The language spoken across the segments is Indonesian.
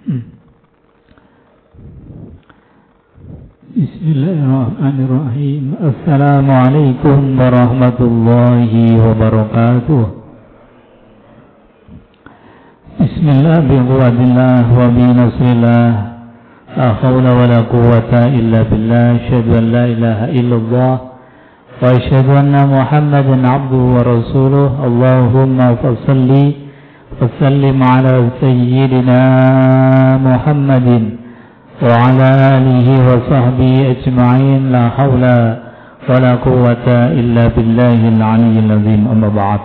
Bismillahirrahmanirrahim. Assalamualaikum warahmatullahi wabarakatuh. Bismillah bi'uwadillah wa binasrillah. La hawla wa la quwwata illa billah. Asyhadu an la ilaha illallah wa asyhadu anna Muhammadan abduhu wa rasuluh. Allahumma salli wa sallim ala sayyidina Muhammadin wa ala alihi wa sahbihi ajma'in. La hawla wa la quwwata illa billahil aliyyil azim. Amma ba'd.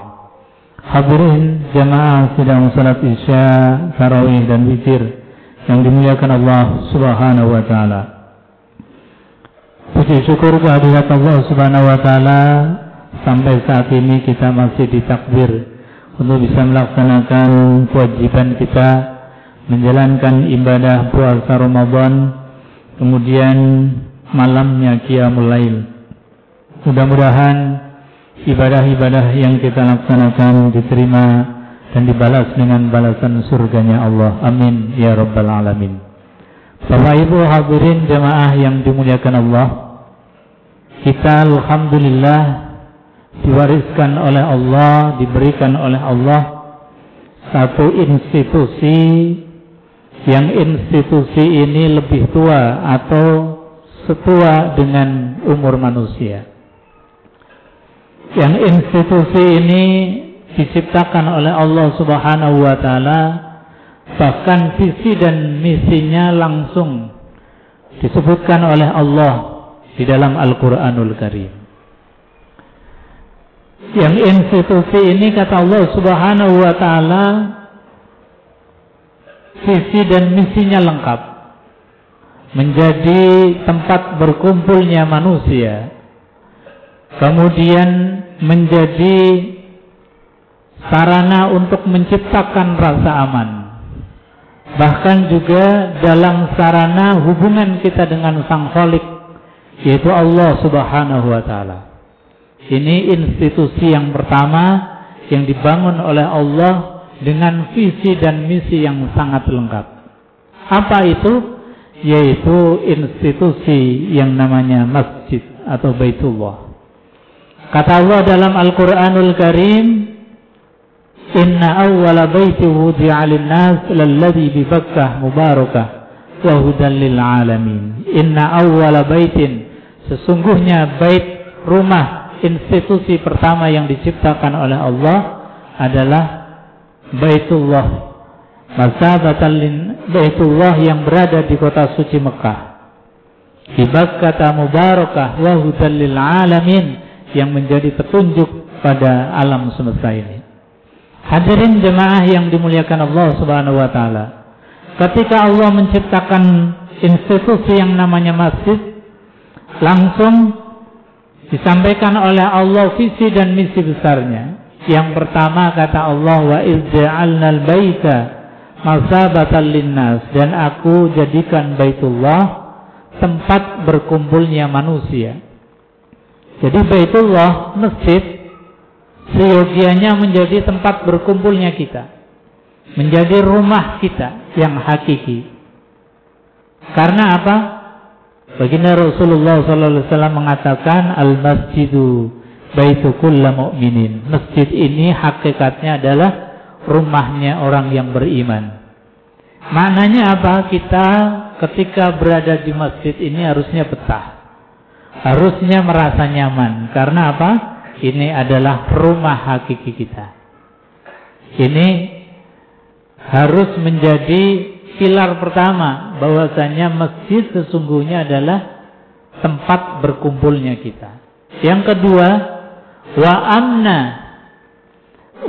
Hadirin jamaah sidang salat Isya, tarawih dan witir yang dimuliakan Allah Subhanahu wa taala. Puji syukur kehadirat Allah Subhanahu wa taala, sampai saat ini kita masih ditakdir untuk bisa melaksanakan kewajiban kita menjalankan ibadah puasa Ramadan, kemudian malamnya Qiyamul Lail. Mudah-mudahan ibadah-ibadah yang kita laksanakan diterima dan dibalas dengan balasan surganya Allah. Amin ya rabbal alamin. Bapak Ibu hadirin jemaah yang dimuliakan Allah, kita alhamdulillah diwariskan oleh Allah, diberikan oleh Allah satu institusi yang institusi ini lebih tua atau setua dengan umur manusia. Yang institusi ini diciptakan oleh Allah Subhanahu wa taala, bahkan visi dan misinya langsung disebutkan oleh Allah di dalam Al-Qur'anul Karim. Yang institusi ini kata Allah Subhanahu wa taala visi dan misinya lengkap, menjadi tempat berkumpulnya manusia, kemudian menjadi sarana untuk menciptakan rasa aman, bahkan juga dalam sarana hubungan kita dengan Sang Khalik, yaitu Allah Subhanahu wa taala. Ini institusi yang pertama yang dibangun oleh Allah dengan visi dan misi yang sangat lengkap. Apa itu? Yaitu institusi yang namanya masjid atau Baitullah. Kata Allah dalam Al-Quranul Karim, Inna awwala baiti wudi'a lin-nas lalladzi bi Bakkah mubarakah wa hudan lil alamin. Inna awwala baitin, sesungguhnya bait, rumah, institusi pertama yang diciptakan oleh Allah adalah Baitullah, Baitullah yang berada di kota suci Mekah. Bi Bakkah mubarakah wa hudan lil alamin, yang menjadi petunjuk pada alam semesta ini. Hadirin jemaah yang dimuliakan Allah Subhanahu wa taala, ketika Allah menciptakan institusi yang namanya masjid, langsung disampaikan oleh Allah visi dan misi besarnya. Yang pertama kata Allah, wa iz ja'alnal baita masabatan linnas, dan aku jadikan Baitullah tempat berkumpulnya manusia. Jadi Baitullah, masjid, seyogianya menjadi tempat berkumpulnya kita, menjadi rumah kita yang hakiki. Karena apa? Baginda Rasulullah SAW mengatakan, al-masjidu baitu kulla mu'minin. Masjid ini hakikatnya adalah rumahnya orang yang beriman. Maknanya apa? Kita ketika berada di masjid ini harusnya betah, harusnya merasa nyaman. Karena apa? Ini adalah rumah hakiki kita. Ini harus menjadi pilar pertama, bahwasanya masjid sesungguhnya adalah tempat berkumpulnya kita. Yang kedua, wa amna,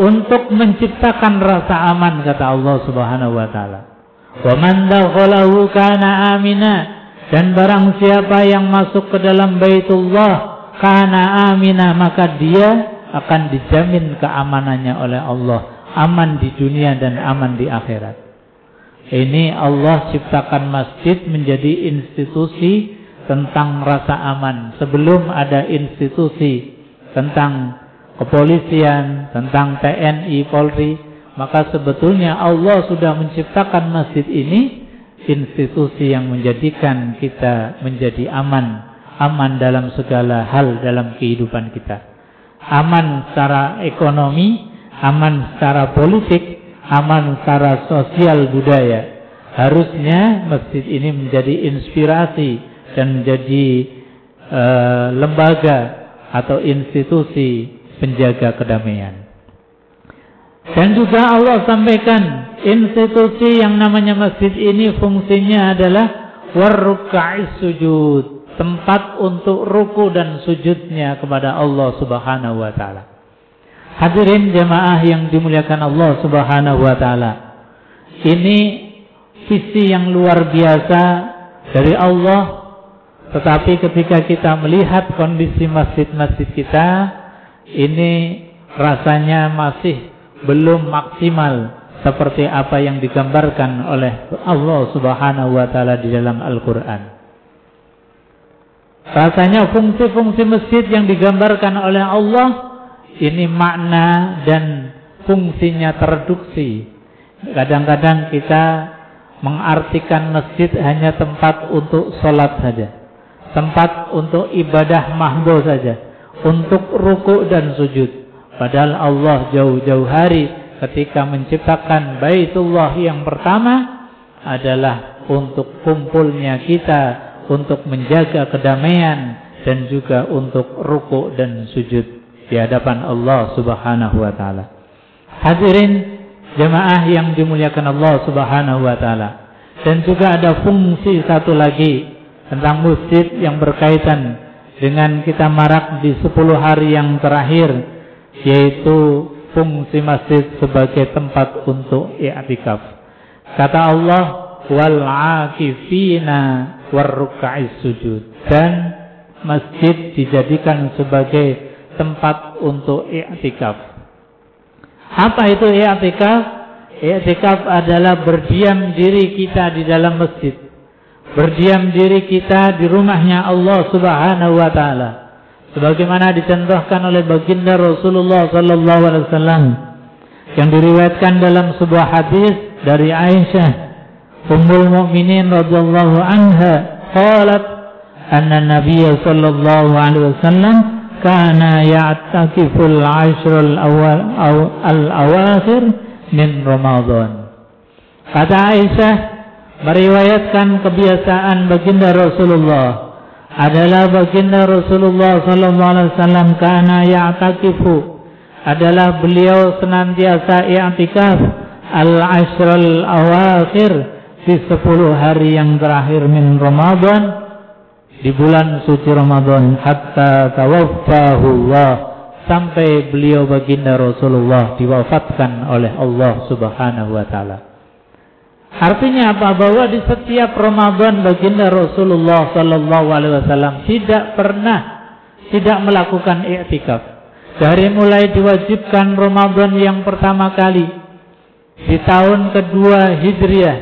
untuk menciptakan rasa aman, kata Allah Subhanahu wa taala. Wa man dakhalahu kana amina, dan barang siapa yang masuk ke dalam Baitullah kana amina, maka dia akan dijamin keamanannya oleh Allah, aman di dunia dan aman di akhirat. Ini Allah ciptakan masjid menjadi institusi tentang rasa aman. Sebelum ada institusi tentang kepolisian, tentang TNI, Polri, maka sebetulnya Allah sudah menciptakan masjid ini institusi yang menjadikan kita menjadi aman dalam segala hal dalam kehidupan kita. Aman secara ekonomi, aman secara politik, aman secara sosial budaya. Harusnya masjid ini menjadi inspirasi dan menjadi lembaga atau institusi penjaga kedamaian. Dan juga Allah sampaikan institusi yang namanya masjid ini fungsinya adalah warruka'is sujud, tempat untuk ruku dan sujudnya kepada Allah Subhanahu wa taala. Hadirin jamaah yang dimuliakan Allah Subhanahu wa taala. Ini visi yang luar biasa dari Allah, tetapi ketika kita melihat kondisi masjid-masjid kita, ini rasanya masih belum maksimal seperti apa yang digambarkan oleh Allah Subhanahu wa taala di dalam Al-Qur'an. Rasanya fungsi-fungsi masjid yang digambarkan oleh Allah ini makna dan fungsinya tereduksi. Kadang-kadang kita mengartikan masjid hanya tempat untuk sholat saja, tempat untuk ibadah mahdoh saja, untuk ruku dan sujud. Padahal Allah jauh-jauh hari ketika menciptakan Baitullah yang pertama adalah untuk kumpulnya kita, untuk menjaga kedamaian, dan juga untuk ruku dan sujud di hadapan Allah Subhanahu wa taala. Hadirin jemaah yang dimuliakan Allah Subhanahu wa taala. Dan juga ada fungsi satu lagi tentang masjid yang berkaitan dengan kita marak di 10 hari yang terakhir, yaitu fungsi masjid sebagai tempat untuk i'tikaf. Kata Allah, wal 'akifina warruka'is sujud. Dan masjid dijadikan sebagai tempat untuk i'tikaf. Apa itu i'tikaf? I'tikaf adalah berdiam diri kita di dalam masjid, berdiam diri kita di rumahnya Allah Subhanahu wa taala, sebagaimana dicontohkan oleh baginda Rasulullah sallallahu alaihi wasallam yang diriwayatkan dalam sebuah hadis dari Aisyah Ummul Mukminin radhiyallahu anha, qalat anna Nabiy sallallahu alaihi wasallam kana ya'takiful 'ashrul al-awakhir min Ramadan. Kata Aisyah meriwayatkan kebiasaan baginda Rasulullah adalah baginda Rasulullah sallallahu alaihi wasallam kana ya'takifu, adalah beliau senantiasa i'tikaf al-ashrul awakhir di 10 hari yang terakhir min Ramadan, di bulan suci Ramadan, hatta tawaffahu Allah, sampai beliau baginda Rasulullah diwafatkan oleh Allah Subhanahu wa taala. Artinya apa? Bahwa di setiap Ramadan baginda Rasulullah sallallahu alaihi wasallam tidak melakukan i'tikaf. Dari mulai diwajibkan Ramadan yang pertama kali di tahun kedua Hijriah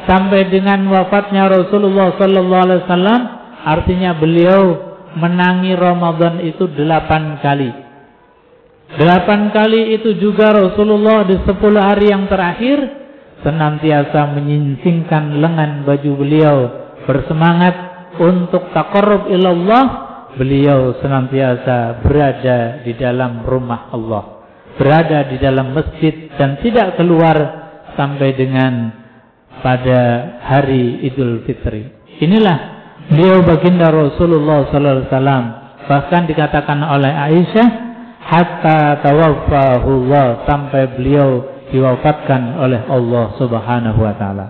sampai dengan wafatnya Rasulullah sallallahu alaihi wasallam, artinya beliau menangi Ramadan itu 8 kali. 8 kali itu juga Rasulullah di 10 hari yang terakhir senantiasa menyingsingkan lengan baju beliau, bersemangat untuk taqarrub ilallah. Beliau senantiasa berada di dalam rumah Allah, berada di dalam masjid, dan tidak keluar sampai dengan pada hari Idul Fitri. Inilah beliau baginda Rasulullah sallallahu alaihi wasallam. Bahkan dikatakan oleh Aisyah hatta tawaffahu Allah, sampai beliau diwafatkan oleh Allah Subhanahu wa taala.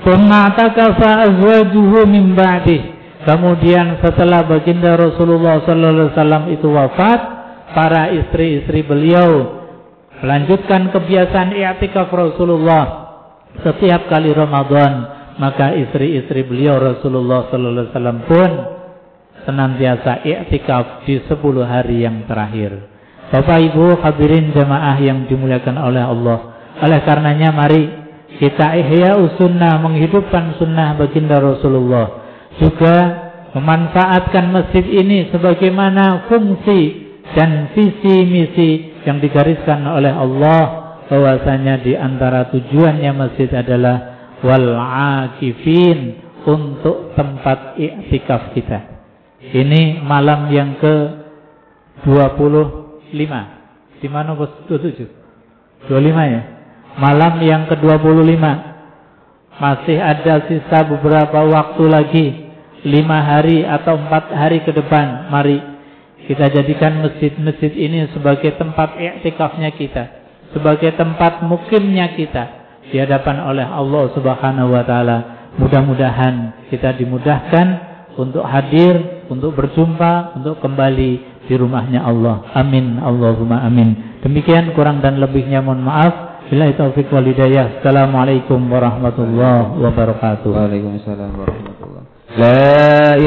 Tsumma takafa azwajuhu min ba'di. Kemudian setelah baginda Rasulullah sallallahu alaihi wasallam itu wafat, para istri-istri beliau melanjutkan kebiasaan i'tikaf Rasulullah setiap kali Ramadan. Maka istri-istri beliau Rasulullah sallallahu alaihi wasallam pun senantiasa i'tikaf di 10 hari yang terakhir. Bapak Ibu hadirin jemaah yang dimuliakan oleh Allah. Oleh karenanya mari kita ihya'us sunnah, menghidupkan sunnah baginda Rasulullah. Juga memanfaatkan masjid ini sebagaimana fungsi dan visi misi yang digariskan oleh Allah bahwasanya di antara tujuannya masjid adalah wal akifin, untuk tempat i'tikaf kita. Ini malam yang ke-25. Di mana bos? 27. 25 ya. Malam yang ke-25. Masih ada sisa beberapa waktu lagi, 5 hari atau 4 hari ke depan. Mari kita jadikan masjid-masjid ini sebagai tempat i'tikafnya kita, sebagai tempat mukimnya kita di hadapan oleh Allah Subhanahu wa taala. Mudah-mudahan kita dimudahkan untuk hadir, untuk berjumpa, untuk kembali di rumahnya Allah. Amin, Allahumma amin. Demikian, kurang dan lebihnya mohon maaf. Billahi taufiq wal hidayah. Assalamualaikum warahmatullahi wabarakatuh. Waalaikumsalam warahmatullahi wabarakatuh.